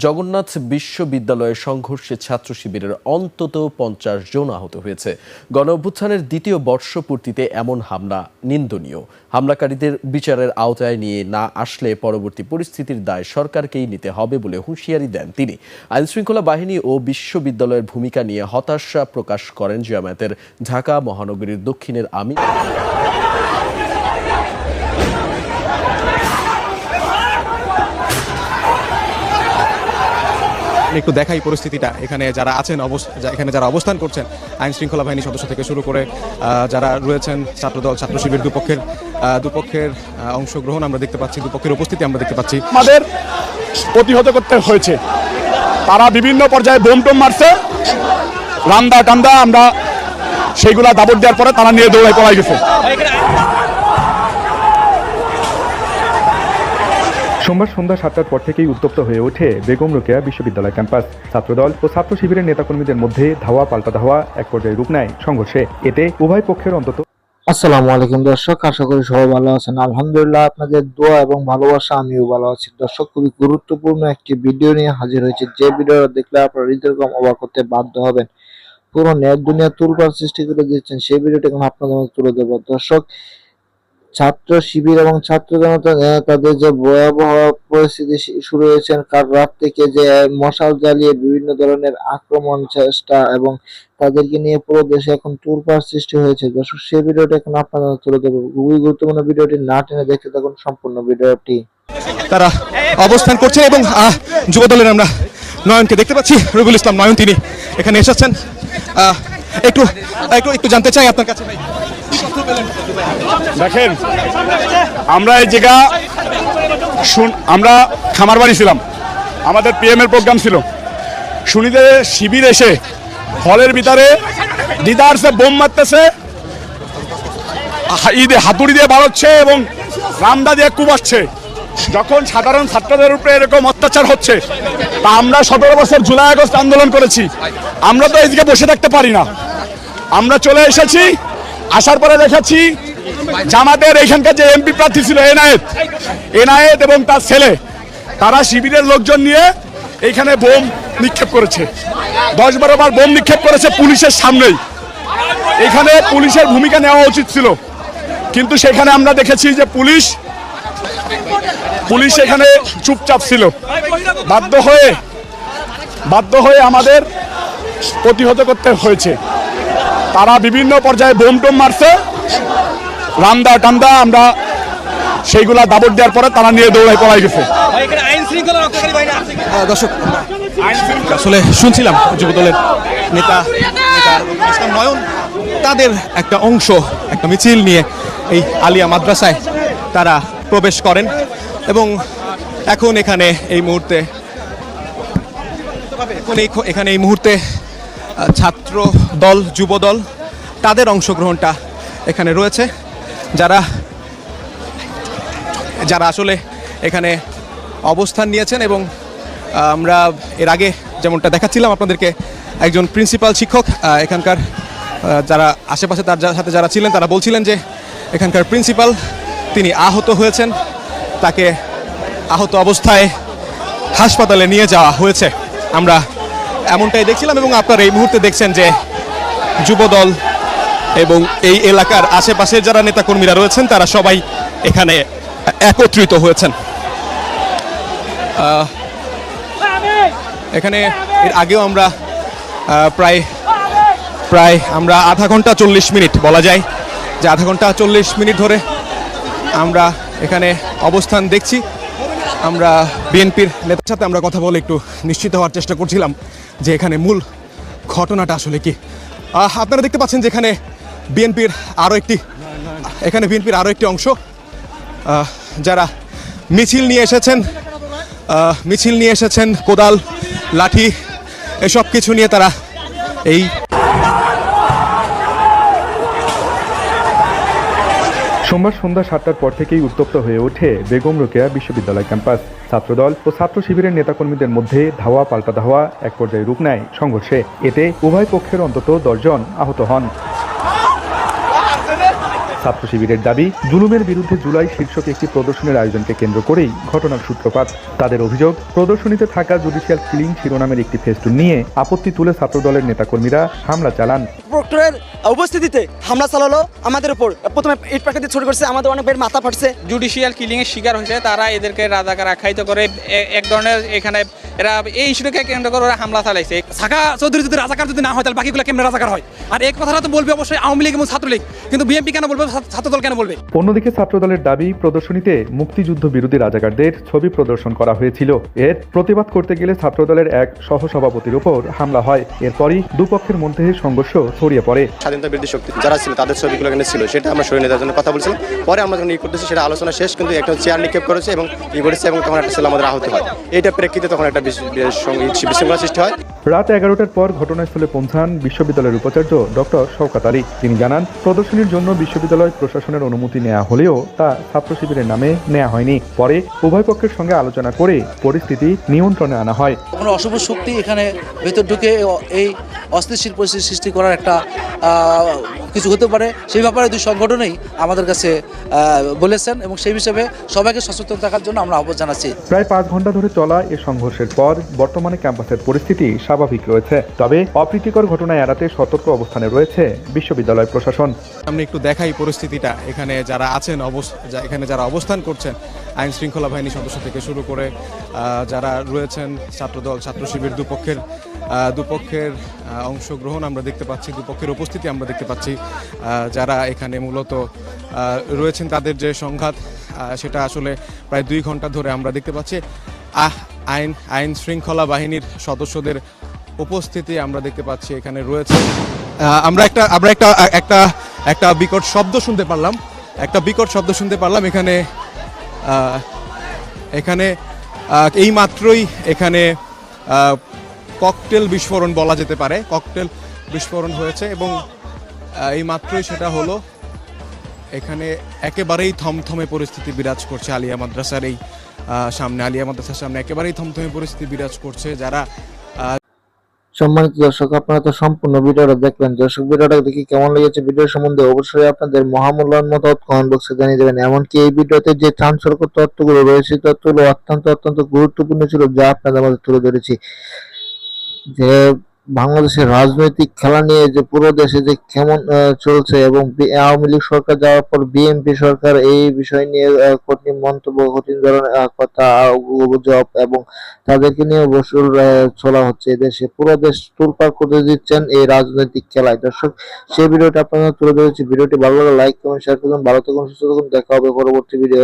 জগন্নাথ বিশ্ববিদ্যালয়ের সংঘর্ষে ছাত্র শিবিরের অন্তত ৫০ জন আহত হয়েছে। গণঅভ্যুত্থানের দ্বিতীয় বর্ষপূর্তিতে এমন হামলা নিন্দনীয়। হামলাকারীদের বিচারের আওতায় নিয়ে না আসলে পরবর্তী পরিস্থিতির দায় সরকারকেই নিতে হবে বলে হুঁশিয়ারি দেন তিনি। আইনশৃঙ্খলা বাহিনী ও বিশ্ববিদ্যালয়ের ভূমিকা নিয়ে হতাশা প্রকাশ করেন জামায়াতের ঢাকা মহানগরীর দক্ষিণের আমির। একটু দেখাই পরিস্থিতিটা। এখানে যারা আছেন এখানে যারা অবস্থান করছেন, আইন শৃঙ্খলা বাহিনী সদস্য থেকে শুরু করে যারা রয়েছেন, ছাত্রদল ছাত্র শিবির দুপক্ষের অংশগ্রহণ আমরা দেখতে পাচ্ছি, দুপক্ষের উপস্থিতি আমরা দেখতে পাচ্ছি। আমাদের প্রতিহত করতে হয়েছে। তারা বিভিন্ন পর্যায়ে বোম টোম মারছে, রান্দা টান্দা, আমরা সেইগুলা দাবড় দেওয়ার পরে তারা নিয়ে দৌড়ায় পলাই গেছে। সোমবার সন্ধ্যা ৭টার পর থেকেই উত্তপ্ত হয়ে ওঠে বেগম রোকেয়া বিশ্ববিদ্যালয় ক্যাম্পাস। ছাত্রদল ও ছাত্র শিবিরের নেতাকর্মীদের মধ্যে ধাওয়া পাল্টা ধাওয়া এক পর্যায়ে রূপ নেয় সংঘর্ষে। এতে উভয় পক্ষের অন্তত। আসসালামু আলাইকুম দর্শক, আশা করি সবাই ভালো আছেন। আলহামদুলিল্লাহ, আপনাদের দোয়া এবং ভালোবাসা আমিও ভালো আছি। দর্শক, খুবই গুরুত্বপূর্ণ একটি ভিডিও নিয়ে হাজির হয়েছে, যে ভিডিওটা দেখলে আপনারা হৃদয়কম অবাক হতে বাধ্য হবেন। পুরো নেট দুনিয়া তুলপার সৃষ্টি করে দিচ্ছেন, সেই ভিডিওটা এখন আপনাদের মধ্যে তুলে দেবো। দর্শক, ছাত্র শিবির এবং ছাত্র জনতা তাদের যে ভয়াবহ পরিস্থিতি শুরু হয়েছেন কাল রাত থেকে, যে মশাল জ্বালিয়ে বিভিন্ন ধরনের আক্রমণ চেষ্টা এবং তাদেরকে নিয়ে পুরো দেশে এখন তুলপাড় সৃষ্টি হয়েছে। দর্শক, সেই ভিডিওটা এখন আপনাদের তুলে দেবো। খুবই গুরুত্বপূর্ণ ভিডিওটি না টেনে দেখতে থাকুন সম্পূর্ণ ভিডিওটি। তারা অবস্থান করছেন এবং যুবদলের আমরা নয়নকে দেখতে পাচ্ছি, রবিউল ইসলাম নয়ন, তিনি এখানে এসেছেন। একটু একটু একটু জানতে চাই আপনার কাছে ভাই। দেখেন, আমরা এই জায়গা আমরা খামার বাড়ি ছিলাম, আমাদের পিএম এর প্রোগ্রাম ছিল। শুনি যে শিবির এসে হলের ভিতরে দিদারসে বোম মারতেছে, হাতুড়ি দিয়ে বাড়াচ্ছে এবং রামদা দিয়ে কুবাচ্ছে। যখন সাধারণ ছাত্রদের উপরে এরকম অত্যাচার হচ্ছে, তা আমরা 17 বছর জুলাই আগস্ট আন্দোলন করেছি, আমরা তো এইদিকে বসে থাকতে পারি না। আমরা চলে এসেছি, আসার পরে দেখাচ্ছি জামাতের এখানকার যে এমপি প্রার্থী ছিল এনায়েত এবং তার ছেলে, তারা শিবিরের লোকজন নিয়ে এইখানে বোম নিক্ষেপ করেছে। 10-12 বার বোম নিক্ষেপ করেছে পুলিশের সামনেই। এখানে পুলিশের ভূমিকা নেওয়া উচিত ছিল, কিন্তু সেখানে আমরা দেখেছি যে পুলিশ এখানে চুপচাপ ছিল। বাধ্য হয়ে আমাদের প্রতিহত করতে হয়েছে। তারা বিভিন্ন পর্যায়ে বোম টোম মারছে, রান্দা টান্দা, আমরা সেইগুলা দাবড় দেওয়ার পরে তারা নিয়ে দৌড়ায় পলাই গেছে। দর্শক, আসলে শুনছিলাম যুবদলের নেতা ইসলাম নয়ন, তাদের একটা অংশ একটা মিছিল নিয়ে এই আলিয়া মাদ্রাসায় তারা প্রবেশ করেন এবং এখন এখানে এই মুহূর্তে ছাত্র দল, যুব দল, তাদের অংশগ্রহণটা এখানে রয়েছে। যারা আসলে এখানে অবস্থান নিয়েছেন এবং আমরা এর আগে যেমনটা দেখাচ্ছিলাম আপনাদেরকে, একজন প্রিন্সিপাল শিক্ষক এখানকার যারা আশেপাশে তার সাথে যারা ছিলেন তারা বলছিলেন যে এখানকার প্রিন্সিপাল তিনি আহত হয়েছেন, তাকে আহত অবস্থায় হাসপাতালে নিয়ে যাওয়া হয়েছে। আমরা এমনটাই দেখছিলাম এবং আপনারা এই মুহূর্তে দেখছেন যে যুবদল এবং এই এলাকার আশেপাশে যারা নেতাকর্মীরা রয়েছেন তারা সবাই এখানে একত্রিত হয়েছেন। এখানে এর আগেও আমরা প্রায় আমরা আধা ঘন্টা 40 মিনিট বলা যায় যে আধা ঘন্টা 40 মিনিট ধরে আমরা এখানে অবস্থান দেখছি। আমরা বিএনপির নেতার সাথে আমরা কথা বলে একটু নিশ্চিত হওয়ার চেষ্টা করছিলাম যে এখানে মূল ঘটনাটা আসলে কি। আপনারা দেখতে পাচ্ছেন যে এখানে বিএনপির আরও একটি অংশ যারা মিছিল নিয়ে এসেছেন কোদাল, লাঠি, এসব কিছু নিয়ে তারা এই সোমবার সন্ধ্যা ৭টার পর থেকেই উত্তপ্ত হয়ে ওঠে বেগম রোকেয়া বিশ্ববিদ্যালয় ক্যাম্পাস। ছাত্রদল ও ছাত্র শিবিরের নেতাকর্মীদের মধ্যে ধাওয়া পাল্টা ধাওয়া এক পর্যায়ে রূপ নেয় সংঘর্ষে। এতে উভয় পক্ষের অন্তত 10 জন আহত হন। ছাত্র শিবিরের দাবি, জুলুমের বিরুদ্ধে জুলাই শীর্ষক একটি প্রদর্শনীর আয়োজনকে কেন্দ্র করেই ঘটনার সূত্রপাত। তাদের অভিযোগ, প্রদর্শনীতে থাকা জুডিশিয়াল কিলিং শিরোনামের একটি ফেস্টুন নিয়ে আপত্তি তুলে ছাত্রদলের নেতাকর্মীরা হামলা চালান। প্রক্টরের উপস্থিতিতে হামলা চালালো আমাদের উপর। প্রথমে ইট পাকা দিয়ে ছুরি করছে, আমাদের অনেক বের মাথা ফাটছে। জুডিশিয়াল কিলিং এর শিকার হয়েছে, তারা এদেরকে রাজাকার আখ্যায়িত করে এক ধরনের এখানে এরা এই ইস্যুটাকে কেন্দ্র করে ওরা হামলা চালাইছে। সাকা চৌধুরী যদি রাজাকার যদি না হয় তাহলে বাকিগুলো কেমন রাজাকার হয়? আর এই কথাটা তো বলবে অবশ্যই আওয়ামী লীগ এবং ছাত্রলীগ, কিন্তু বিএনপি কেন বলবে, ছাত্রদল কেন বলবে? অন্যদিকে ছাত্রদলের দাবি, প্রদর্শনীতে মুক্তিযুদ্ধ বিরোধী রাজাকারদের ছবি প্রদর্শন করা হয়েছিল। এর প্রতিবাদ করতে গেলে ছাত্রদলের এক সহসভাপতির উপর হামলা হয়। এরপরই দুপক্ষের মধ্যে সংঘর্ষ ছড়িয়ে পড়ে। স্বাধীনতা বিরোধী শক্তি যারা ছিল তাদের ছবিগুলো এখানে ছিল, সেটা আমরা সরিয়ে নেওয়ার জন্য কথা বলছিলাম। পরে আমরা যখন করতেছি সেটা আলোচনা শেষ, কিন্তু একটা চেয়ার নিক্ষেপ করেছে এবং করেছে এবং তখন একটা ছেলে আমাদের আহত হয়। এইটা প্রেক্ষিতে তখন একটা বিশৃঙ্খলা সৃষ্টি হয়। রাত 11টার পর ঘটনাস্থলে পৌঁছান বিশ্ববিদ্যালয়ের উপাচার্য ডক্টর শওকত আলী। তিনি জানান, প্রদর্শনীর জন্য বিশ্ববিদ্যালয় প্রশাসনের অনুমতি নেওয়া হলেও তা ছাত্র শিবিরের নামে নেওয়া হয়নি। পরে উভয় পক্ষের সঙ্গে আলোচনা করে পরিস্থিতি নিয়ন্ত্রণে আনা হয়। কোনো অশুভ শক্তি এখানে ভেতর ঢুকে এই অস্থিতিশীল পরিস্থিতি সৃষ্টি করার একটা কিছু হতে পারে, সেই ব্যাপারে দুই সংগঠনেই আমাদের কাছে বলেছেন এবং সেই হিসেবে সবাইকে সচেতন থাকার জন্য আমরা আহ্বান জানাচ্ছি। প্রায় 5 ঘন্টা ধরে চলা এ সংঘর্ষের পর বর্তমানে ক্যাম্পাসের পরিস্থিতি স্বাভাবিক রয়েছে। তবে অপ্রীতিকর ঘটনা এড়াতে সতর্ক অবস্থানে রয়েছে বিশ্ববিদ্যালয় প্রশাসন। আমরা একটু দেখাই পরিস্থিতিটা। এখানে যারা আছেন এখানে যারা অবস্থান করছেন, আইন শৃঙ্খলা বাহিনী সদস্য থেকে শুরু করে যারা রয়েছেন, ছাত্রদল ছাত্র শিবির দুপক্ষের অংশগ্রহণ আমরা দেখতে পাচ্ছি, দুপক্ষের উপস্থিতি আমরা দেখতে পাচ্ছি। যারা এখানে মূলত রয়েছেন তাদের যে সংঘাত সেটা আসলে প্রায় 2 ঘন্টা ধরে আমরা দেখতে পাচ্ছি। আইন শৃঙ্খলা বাহিনীর সদস্যদের উপস্থিতি আমরা দেখতে পাচ্ছি এখানে রয়েছে। আমরা একটা বিকট শব্দ শুনতে পারলাম এখানে এই মাত্রই এখানে ককটেল বিস্ফোরণ বলা যেতে পারে, ককটেল বিস্ফোরণ হয়েছে এবং এই মাত্রই সেটা হলো। এখানে একেবারেই থমথমে পরিস্থিতি বিরাজ করছে আলিয়া মাদ্রাসার সামনে একেবারেই থমথমে পরিস্থিতি বিরাজ করছে। যারা সম্মানিত দর্শক, আপনারা তো সম্পূর্ণ ভিডিওটা দেখলেন। দর্শক, ভিডিওটা দেখে কেমন লেগেছে ভিডিও সম্বন্ধে অবশ্যই আপনাদের মহামূল্যবান মতামত কমেন্ট বক্সে জানিয়ে দেবেন। এমনকি এই ভিডিওতে যে চাঞ্চল্যকর তথ্যগুলো রয়েছে, তথ্যগুলো অত্যন্ত গুরুত্বপূর্ণ ছিল, যা আপনাদের মধ্যে তুলে ধরেছি। যে বাংলাদেশের রাজনৈতিক খেলা নিয়ে যে পুরো দেশে যে কেমন চলছে এবং আওয়ামী লীগ সরকার যাওয়ার পর বিএনপি সরকার এই বিষয় নিয়ে কঠিন মন্তব্য, কঠিন ধরনের কথা, গুজব এবং তাদেরকে নিয়ে বসুর চলা হচ্ছে। দেশে পুরো দেশ তোলপাড় করে দিচ্ছেন এই রাজনৈতিক খেলায়। দর্শক, সেই ভিডিওটা আপনারা তুলে ধরেছি। ভিডিওটি ভালো লাগলে লাইক কমেন্ট শেয়ার করুন। ভালো থাকুন, সুস্থ থাকুন। দেখা হবে পরবর্তী ভিডিও।